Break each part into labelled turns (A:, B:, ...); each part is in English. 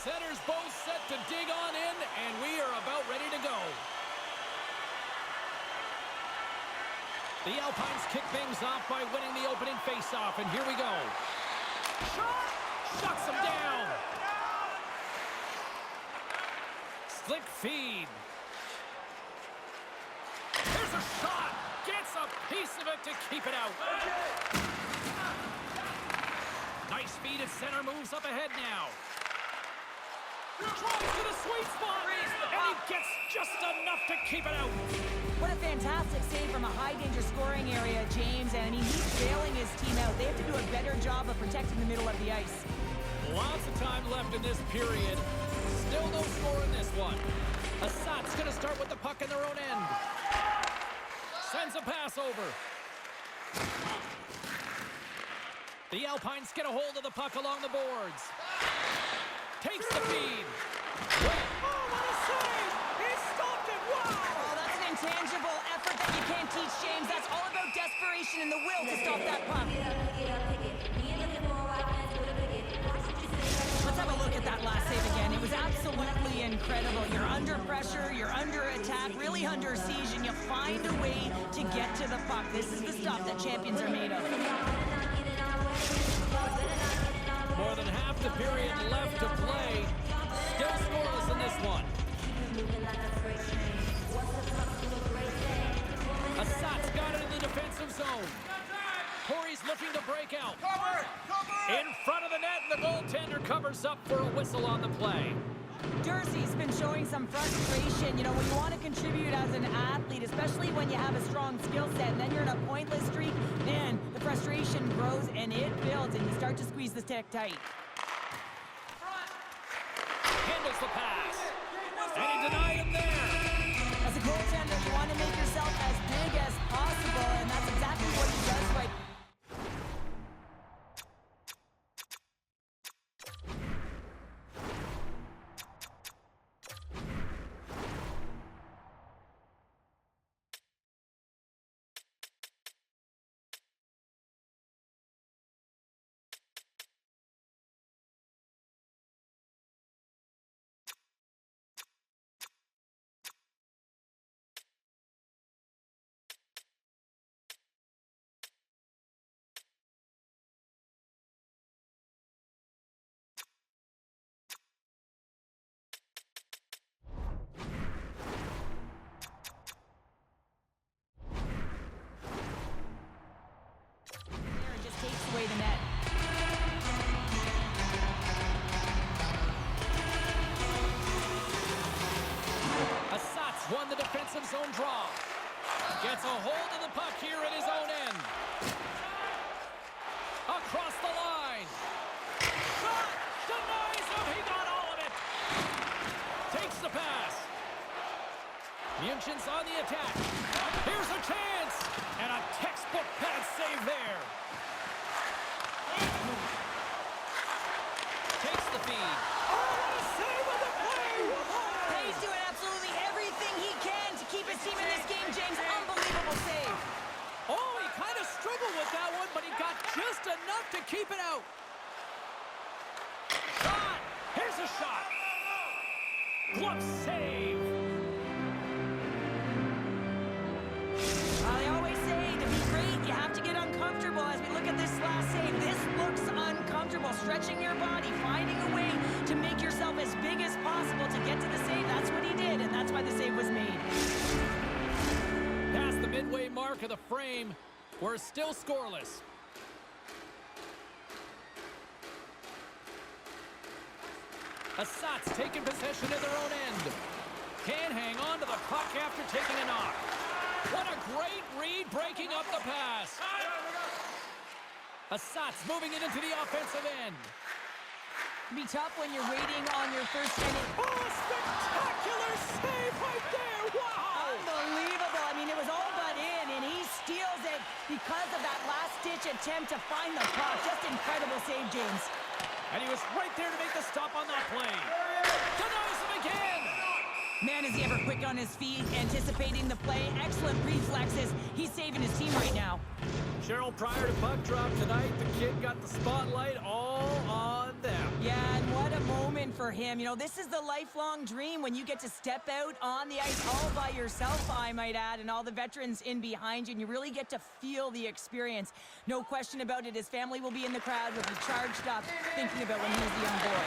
A: Centers both set to dig on in, and we are about ready to go. The Alpines kick things off by winning the opening faceoff, and here we go. Shot! Shuts him down. Slick feed. There's a shot. Gets a piece of it to keep it out. Nice feed at center, moves up ahead now. Tries to the sweet spot, and he gets just enough to keep it out.
B: What a fantastic save from a high-danger scoring area, James. And I mean, he's bailing his team out. They have to do a better job of protecting the middle of the ice.
A: Lots of time left in this period. Still no score in this one. Assat's going to start with the puck in their own end. Sends a pass over. The Alpines get a hold of the puck along the boards. Takes the feed. Oh, what a save! He stopped it! Wow!
B: Oh, that's an intangible effort that you can't teach, James. That's all about desperation and the will to stop that puck. Let's have a look at that last save again. It was absolutely incredible. You're under pressure, you're under attack, really under siege, and you find a way to get to the puck. This is the stuff that champions are made of.
A: More than half the period left to play. Still scoreless in this one. Assat's got it in the defensive zone. Corey's looking to break out. In front of the net, and the goaltender covers up for a whistle on the play.
B: Dursee's been showing some frustration. You know, when you want to contribute as an athlete, especially when you have a strong skill set, and then you're in a pointless streak, man, the frustration grows and it builds, and you start to squeeze the stick tight.
A: Handles the pass. And he denied him there.
B: As a goaltender, you want to make yourself as big as possible, and that's exactly what he does right. Away the net.
A: Assat's won the defensive zone draw. Gets a hold of the puck here at his own end. Across the line. Shot! Denies him! He got all of it! Takes the pass. Munchen's on the attack. Here's a chance! And a textbook pad save there. Takes the feed. Oh, what a save on the play!
B: He's doing absolutely everything he can to keep his team in this game, James. Unbelievable save.
A: Oh, he kind of struggled with that one, but he got just enough to keep it out. Shot! Here's a shot. Glove save.
B: They always say to be great, you have to get uncomfortable. As we look at this last save, this looks uncomfortable. Stretching your body, finding a way to make yourself as big as possible to get to the save. That's what he did, and that's why the save was made.
A: Past the midway mark of the frame, we're still scoreless. Assat's taking possession of their own end. Can't hang on to the puck after taking a knock. What a great read, breaking up the pass. Assat's moving it into the offensive end.
B: It'll be tough when you're waiting on your first minute.
A: Oh, spectacular save right there! Wow!
B: Unbelievable. I mean, it was all but in, and he steals it because of that last-ditch attempt to find the puck. Just incredible save, James.
A: And he was right there to make the stop on that play. Denies him again!
B: Man, is he ever quick on his feet, anticipating the play. Excellent reflexes. He's saving his team right now.
A: Cheryl, prior to puck drop tonight, the kid got the spotlight all on them.
B: Yeah, and what a moment for him. You know, this is the lifelong dream when you get to step out on the ice all by yourself, I might add, and all the veterans in behind you, and you really get to feel the experience. No question about it, his family will be in the crowd, will be charged up, thinking about when he was a young boy.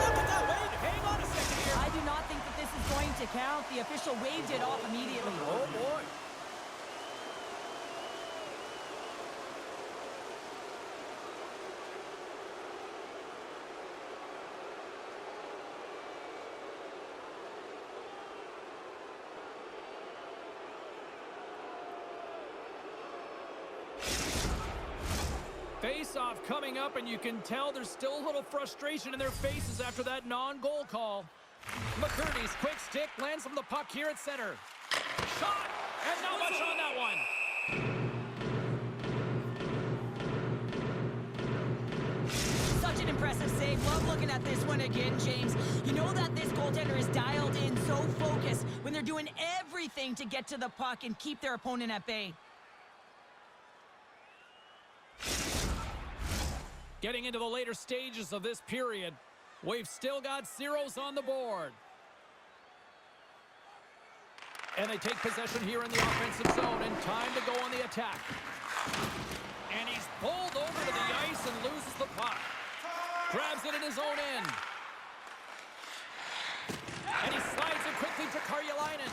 A: Look at that, wait, hang on a second here.
B: I do not think that this is going to count. The official waved it off immediately.
A: Oh, boy. Face-off coming up, and you can tell there's still a little frustration in their faces after that non-goal call. McCurdy's quick stick lands from the puck here at center. Shot! And not much on that one.
B: Such an impressive save. Love looking at this one again, James. You know that this goaltender is dialed in, so focused when they're doing everything to get to the puck and keep their opponent at bay.
A: Getting into the later stages of this period, we've still got zeros on the board. And they take possession here in the offensive zone, and time to go on the attack. And he's pulled over to the ice and loses the puck. Grabs it in his own end. And he slides it quickly to Karjalainen.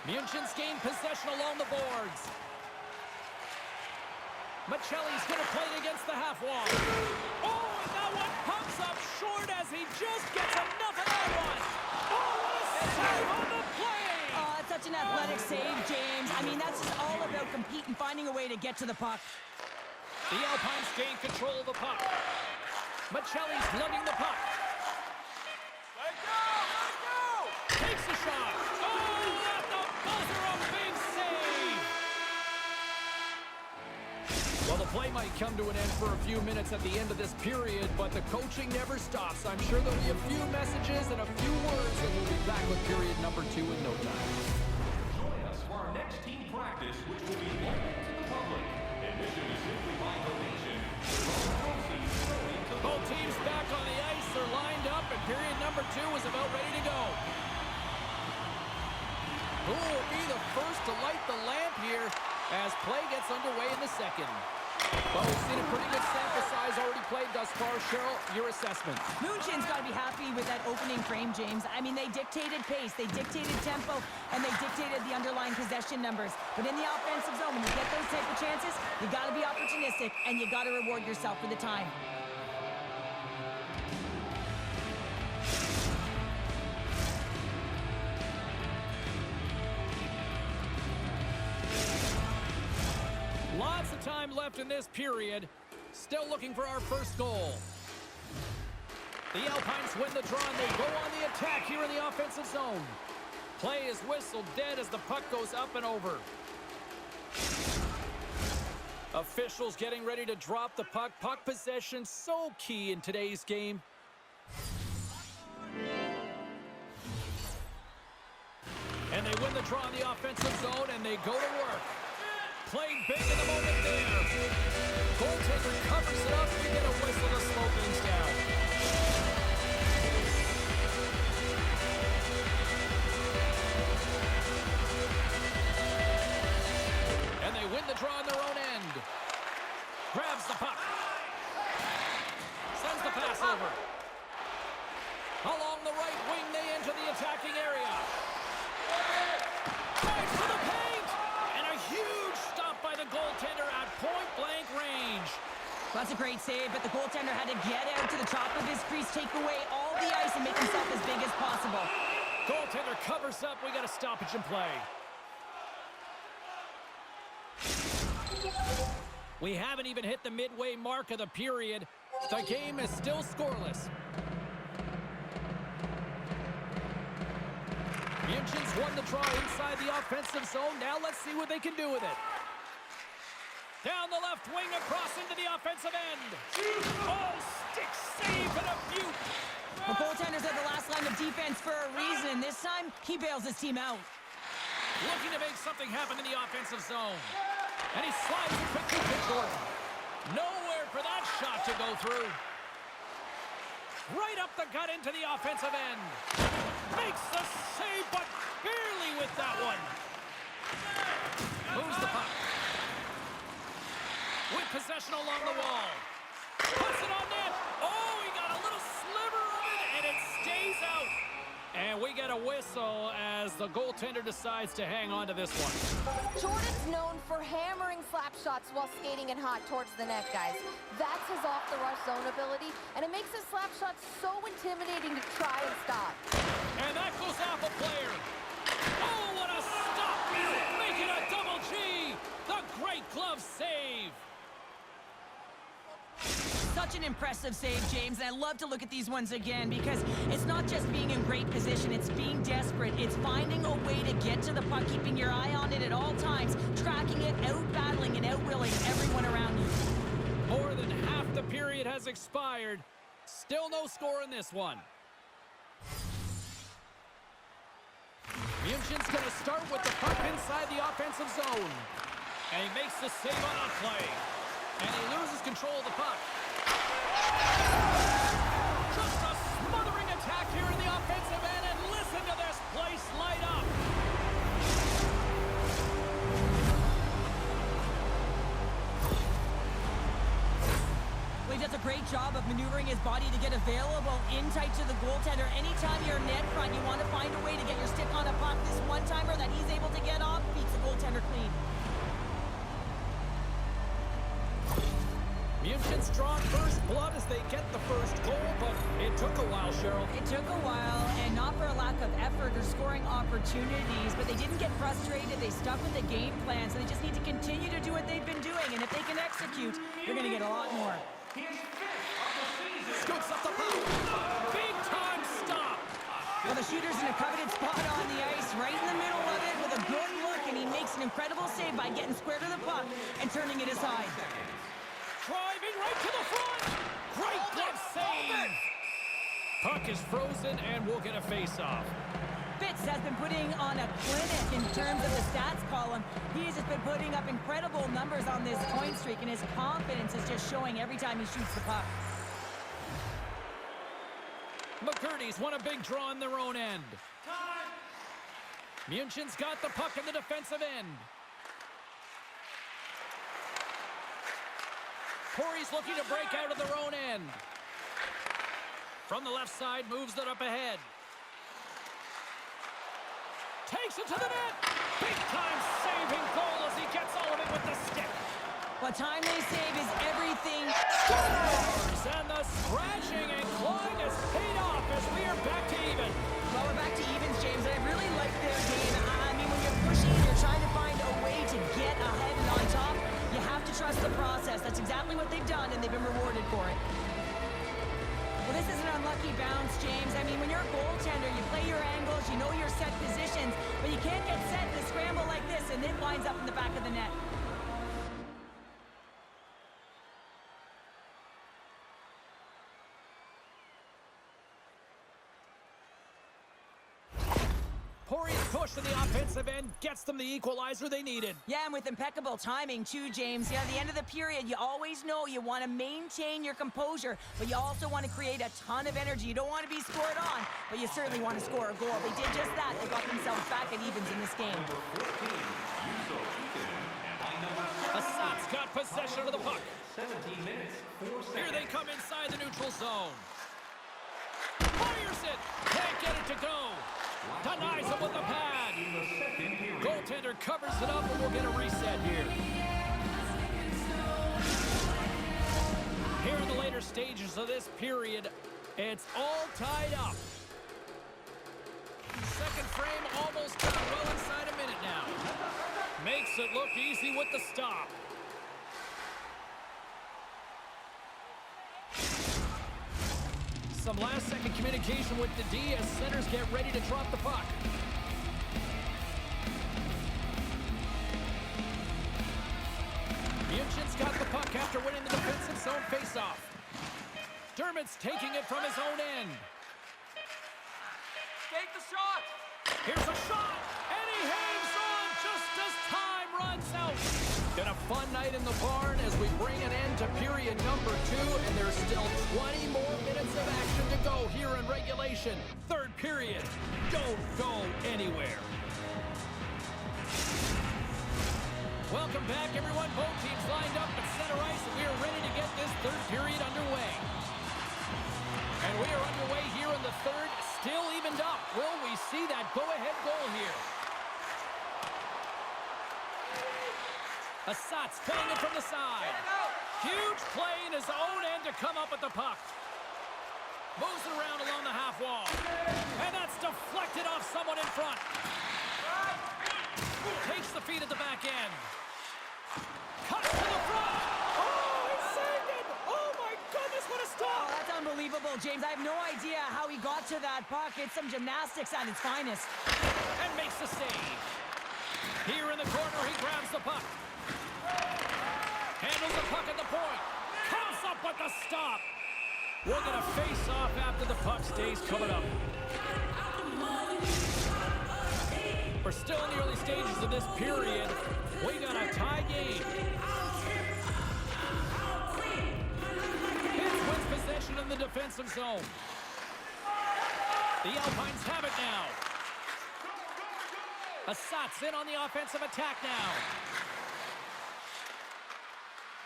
A: Munchen's gained possession along the boards. Machelli's going to play it against the half wall. Oh, and that one pops up short as he just gets enough of that one. Oh, what a save on the play!
B: Oh, it's such an athletic save, James. I mean, that's just all about competing, finding a way to get to the puck.
A: The Alpines gain control of the puck. Machelli's lugging the puck. Let go! Takes a shot. Oh, at the buzzer, a big save! Well, the play might come to an end for a few minutes at the end of this period, but the coaching never stops. I'm sure there'll be a few messages and a few words, and we'll be back with period number 2 in no time.
C: Join us for our next team practice, which will be open to the public. Admission is simply by donation.
A: Both teams back on the ice. They're lined up, and period number 2 is about ready to go. Who will be the first to light the lamp here as play gets underway in the second? Well, we've seen a pretty good sample size already played thus far. Cheryl, your assessment.
B: Munchen's got to be happy with that opening frame, James. I mean, they dictated pace, they dictated tempo, and they dictated the underlying possession numbers. But in the offensive zone, when you get those type of chances, you got to be opportunistic, and you got to reward yourself for the time.
A: Lots of time left in this period. Still looking for our first goal. The Alpines win the draw, and they go on the attack here in the offensive zone. Play is whistled dead as the puck goes up and over. Officials getting ready to drop the puck. Puck possession so key in today's game. And they win the draw in the offensive zone, and they go to work. Played big in the moment there. Goaltender covers it up. You get a whistle to slow things down. And they win the draw on their own end. Grabs the puck. Sends the pass over. Along the right wing, they enter the attacking area. Drives to the paint. And a huge stop by the goaltender at point-blank range.
B: That's a great save, but the goaltender had to get out to the top of his crease, take away all the ice, and make himself as big as possible.
A: Goaltender covers up. We got a stoppage in play. We haven't even hit the midway mark of the period. The game is still scoreless. Munchen's won the draw inside the offensive zone. Now let's see what they can do with it. Down the left wing, across into the offensive end. Oh, stick save and a beaut.
B: The goaltender's at the last line of defense for a reason, and this time, he bails his team out.
A: Looking to make something happen in the offensive zone. And he slides it quickly to Jordan. Nowhere for that shot to go through. Right up the gut into the offensive end. Makes the save, but barely with that one. Moves the puck. With possession along the wall. Puts it on net. Oh, he got a little sliver of it, and it stays out. And we get a whistle as the goaltender decides to hang on to this one.
D: Jordan's known for hammering slap shots while skating and hot towards the net, guys. That's his off-the-rush zone ability, and it makes his slap shots so intimidating to try and stop.
A: And that goes off a player. Oh, what a stop! Making a double G! The great glove save!
B: Such an impressive save, James, and I love to look at these ones again because it's not just being in great position, it's being desperate. It's finding a way to get to the puck, keeping your eye on it at all times, tracking it, out-battling and out-willing everyone around you.
A: More than half the period has expired. Still no score in this one. Munchen's going to start with the puck inside the offensive zone. And he makes the save on a play. And he loses control of the puck. Just a smothering attack here in the offensive end, and listen to this place light up.
B: Well, he does a great job of maneuvering his body to get available in tight to the goaltender. Anytime you're net front, you want to find a way to get your stick on a puck. This one-timer that he's able to get off beats the goaltender clean.
A: Munchen's drawn first blood as they get the first goal, but it took a while, Cheryl.
B: It took a while, and not for a lack of effort or scoring opportunities, but they didn't get frustrated. They stuck with the game plan, so they just need to continue to do what they've been doing, and if they can execute, they're going to get a lot more.
A: Scoops up the puck. Big time stop.
B: Well, the shooter's in a coveted spot on the ice, right in the middle of it with a good look, and he makes an incredible save by getting square to the puck and turning it aside.
A: Driving right to the front. Great glove save. Puck is frozen, and we'll get a face-off.
B: Fitz has been putting on a clinic in terms of the stats column. He has just been putting up incredible numbers on this point streak, and his confidence is just showing every time he shoots the puck.
A: McCurdy's won a big draw in their own end. Munchen's got the puck in the defensive end. Corey's looking to break out of their own end. From the left side, moves it up ahead. Takes it to the net. Big time saving goal as he gets all of it with the stick.
B: What time they save is everything.
A: Scores! And the scratching and clawing has paid off as we are back to even.
B: Well, we're back to evens, James, and I really like their game. I mean, when you're pushing and you're trying to find a way to get ahead and on top, you have to trust the process. That's exactly what they've done, and they've been rewarded for it. Well, this is an unlucky bounce, James. I mean, when you're a goaltender, you play your angles, you know your set positions, but you can't get set in a scramble like this, and it winds up in the back of the net.
A: Poirier push to the offensive end gets them the equalizer they needed.
B: Yeah, and with impeccable timing, too, James. Yeah, at the end of the period, you always know you want to maintain your composure, but you also want to create a ton of energy. You don't want to be scored on, but you certainly want to score a goal. They did just that. They got themselves back at evens in this game.
A: Assat's got possession of the puck.
C: 17 minutes, 4 seconds.
A: Here they come inside the neutral zone. Fires it. Can't get it to go. Denies him with the pad. Goaltender covers it up, and we'll get a reset here. Here in the later stages of this period, it's all tied up. Second frame almost done, well inside a minute now. Makes it look easy with the stop. Some last-second communication with the D as centers get ready to drop the puck. Munchen's got the puck after winning the defensive zone faceoff. Dermott's taking it from his own end.
E: Take the shot!
A: Here's a shot, and he hangs on just as time runs out. Been a fun night in the barn as we bring an end to period number 2, and there's still 20 more minutes of action to go here in regulation. Third period. Don't go anywhere. Welcome back, everyone. Both teams lined up at center ice, and we are ready to get this third period underway. And we are underway here in the third, still evened up. Will we see that go-ahead goal here? Assat's playing it from the side. Huge play in his own end to come up with the puck. Moves it around along the half wall. And that's deflected off someone in front. Takes the feed at the back end. Cuts to the front. Oh, he saved it. Oh, my goodness, what a
B: Oh,
A: stop.
B: that's unbelievable, James. I have no idea how he got to that puck. It's some gymnastics at its finest.
A: And makes the save. Here in the corner, he grabs the puck. Handles the puck at the point. Comes up with the stop. We're going to face off after the puck stays coming up. We're still in the early stages of this period. We got a tie game. Hits wins possession in the defensive zone. The Alpines have it now. Assat's in on the offensive attack now.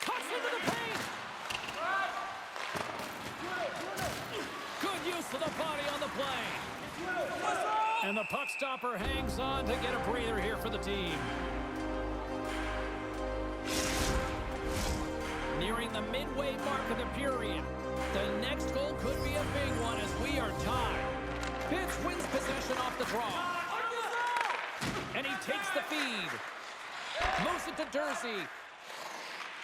A: Cuts into the paint. Good use of the body on the play. And the puck stopper hangs on to get a breather here for the team. Nearing the midway mark of the period. The next goal could be a big one as we are tied. Pitts wins possession off the draw. And he takes the feed. Moves it to Dursey.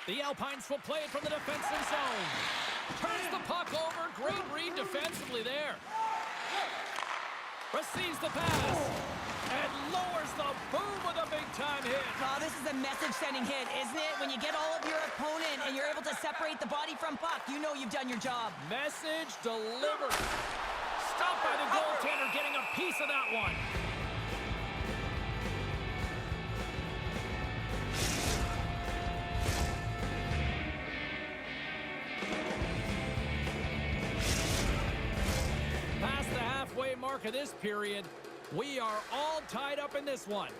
A: The Alpines will play it from the defensive zone. Turns the puck over. Great read defensively there. Receives the pass. And lowers the boom with a big-time hit.
B: Oh, this is a message-sending hit, isn't it? When you get all of your opponent and you're able to separate the body from puck, you know you've done your job.
A: Message delivered. Stopped by the goaltender, getting a piece of that one. Past the halfway mark of this period, we are all tied up in this one.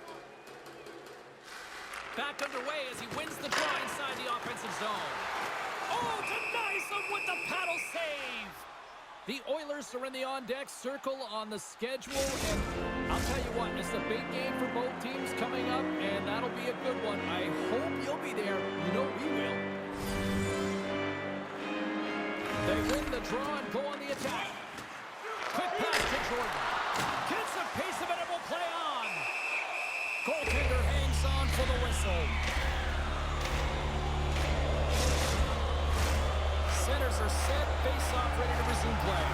A: Back underway as he wins the draw inside the offensive zone. Oh, denies him with the paddle save. The Oilers are in the on-deck circle on the schedule, and I'll tell you what, it's a big game for both teams coming up, and that'll be a good one. I hope you'll be there. You know we will. They win the draw and go on the attack. Quick pass to Jordan. Gets a piece of it and will play on. Goaltender hangs on for the whistle. Centers are set, face-off ready to resume play.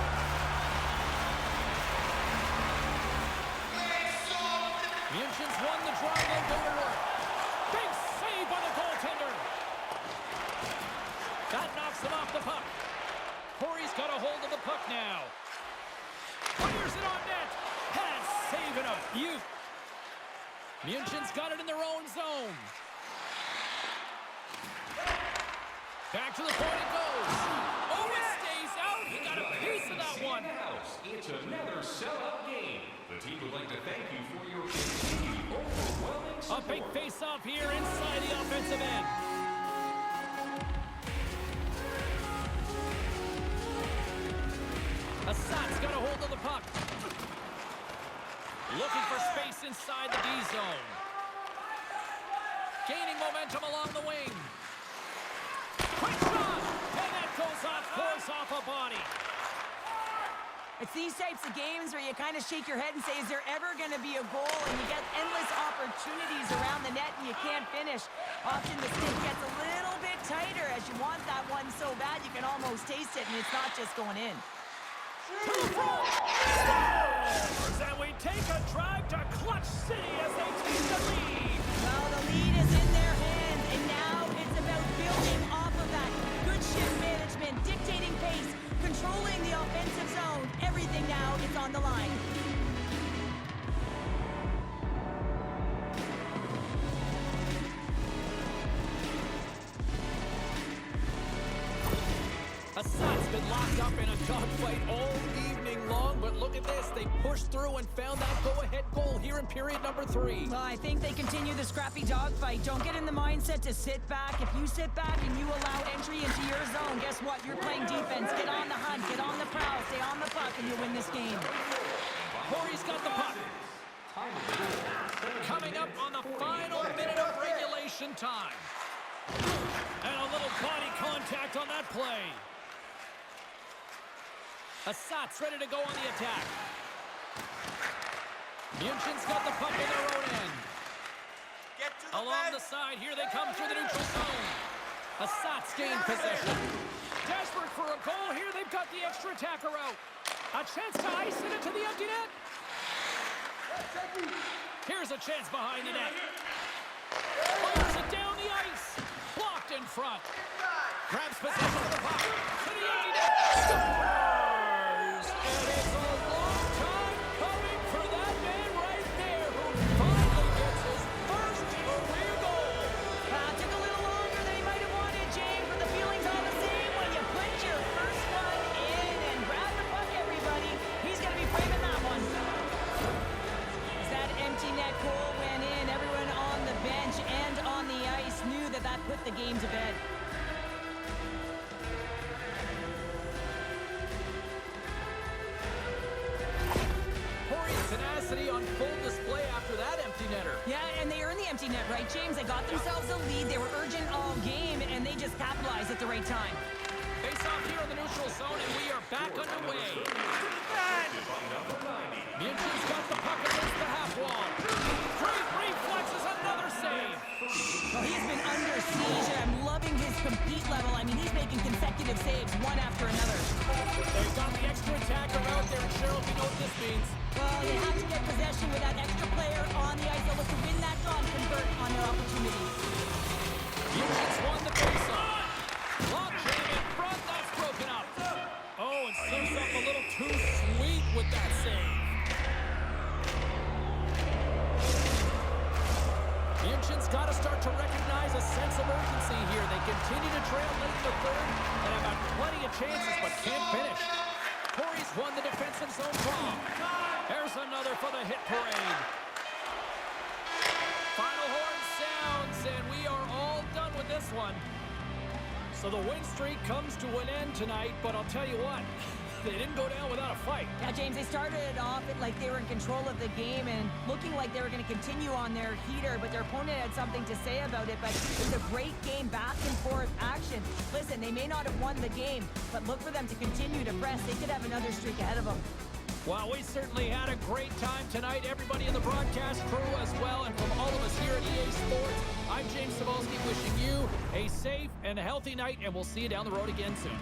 A: Munchen's won the draw, they'll go to work. Big save by the goaltender. That knocks him off the puck. Corey's got a hold of the puck now. Fires it on net. Has saving a beaut. Munchen's got it in their own zone. Back to the point it goes. Oh, it stays out. He got a piece of that one.
C: It's another sellout game. The team would like to thank you for your continued overwhelming support.
A: A big face-off here inside the offensive end. Assat's got a hold of the puck. Looking for space inside the D zone. Gaining momentum along the wing. Quick shot! And that goes off course off a body.
B: It's these types of games where you kind of shake your head and say, is there ever going to be a goal? And you get endless opportunities around the net and you can't finish. Often the stick gets a little bit tighter as you want that one so bad you can almost taste it, and it's not just going in.
A: To the front! Scores! And we take a drive to Clutch City as they take the lead.
B: Well, the lead is in their hands, and now it's about building off of that. Good shift management, dictating pace, controlling the offensive zone. Everything now is on the line.
A: Assat's been locked up in a dogfight all evening long, but look at this. They pushed through and found that go-ahead goal here in period number 3.
B: Well, I think they continue the scrappy dogfight. Don't get in the mindset to sit back. If you sit back and you allow entry into your zone, guess what? You're playing defense. Get on the hunt, get on the prowl, stay on the puck, and you win this game.
A: Corey's got the puck. Coming up on the final minute of regulation time. And a little body contact on that play. Assat's ready to go on the attack. Munchen's got the puck in their own end. Along the side, here they come through the neutral zone. Assat's gained possession. Desperate for a goal, here they've got the extra attacker out. A chance to ice it into the empty net. Here's a chance behind the net. Fires it down the ice. Blocked in front. Grabs possession of the puck. To the empty net. Scores! And it's a long time coming for that man right there who finally gets his first career goal.
B: Took a little longer than he might have wanted, James, but the feeling's all the same when you put your first one in and grab the puck, everybody. He's going to be framing that one. As that empty net goal went in, everyone on the bench and on the ice knew that that put the game to bed.
A: Corey's tenacity on full display after that empty netter.
B: Yeah, and they earned the empty net, right, James? They got themselves a lead. They were urgent all game, and they just capitalized at the right time.
A: Face off here in the neutral zone, and we are back underway. Munchen's got the puck against the half wall. Great reflexes, another save.
B: Well, he's been under siege, and I'm loving his compete level. I mean, he's making consecutive saves, one after another.
A: They've got the extra attacker out there, and Cheryl, you know what this means.
B: Well, they have to get possession with that extra player on the ice. They'll look to win that draw and convert on their opportunity.
A: Munchen's won the face-off. Lock jam in front, that's broken up. Oh, and serves up a little too sweet with that save. Munchen's got to start to recognize a sense of urgency here. They continue to trail late in the third and have had plenty of chances but can't finish. Corey's won the defensive zone draw. There's another for the hit parade. Final horn sounds, and we are all done with this one. So the win streak comes to an end tonight, but I'll tell you what, they didn't go down without a fight.
B: Yeah, James, they started it off like they were in control of the game and looking like they were going to continue on their heater, but their opponent had something to say about it. But it was a great game, back and forth action. Listen, they may not have won the game, but look for them to continue to press. They could have another streak ahead of them.
A: Well, we certainly had a great time tonight. Everybody in the broadcast crew as well, and from all of us here at EA Sports, I'm James Cebulski wishing you a safe and healthy night, and we'll see you down the road again soon.